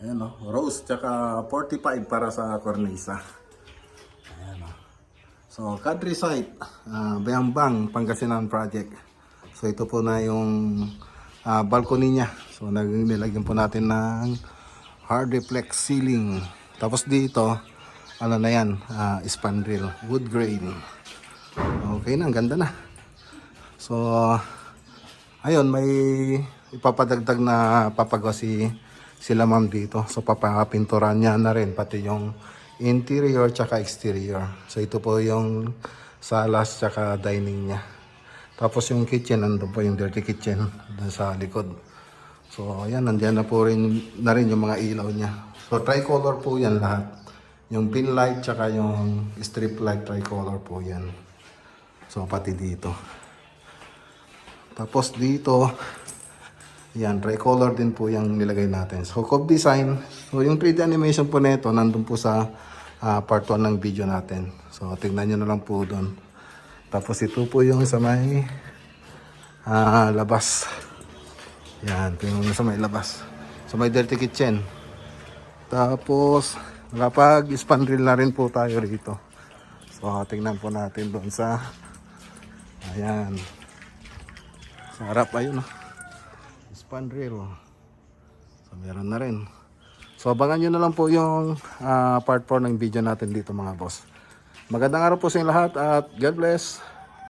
Ayan o, rose tsaka 45 para sa cornisa. Ayan o. So, country site, Bayambang, Pangasinan project. So, ito po na yung balcony niya. So, nilagyan po natin ng hard reflex ceiling. Tapos dito, ano na yan, spandrel, wood grain. Okay na, ang ganda na. So, ayun, may ipapadagdag na papagawa sila ma'am dito. So, papapinturan niya na rin, pati yung interior tsaka exterior. So, ito po yung salas tsaka dining niya. Tapos yung kitchen, nandun po yung dirty kitchen dun sa likod. So, ayan, nandiyan na po rin yung mga ilaw niya. So, tricolor po yan lahat. Yung pin light tsaka yung strip light, tricolor po yan. So, pati dito. Tapos dito, yan, tricolor din po yung nilagay natin. So, Cove Design. So, yung 3D animation po nito, nandun po sa part 1 ng video natin. So, tingnan nyo na lang po doon. Tapos, ito po yung sa may labas. Yan, ito yung sa may labas. So, may dirty kitchen. Tapos, nakapag-spandrel na rin po tayo rito. So, tingnan po natin doon sa ayan. Sa harap, ayun o. Spandrel. So, meron na rin. So, abangan nyo na lang po yung part 4 ng video natin dito mga boss. Magandang araw po sa inyo lahat at God bless.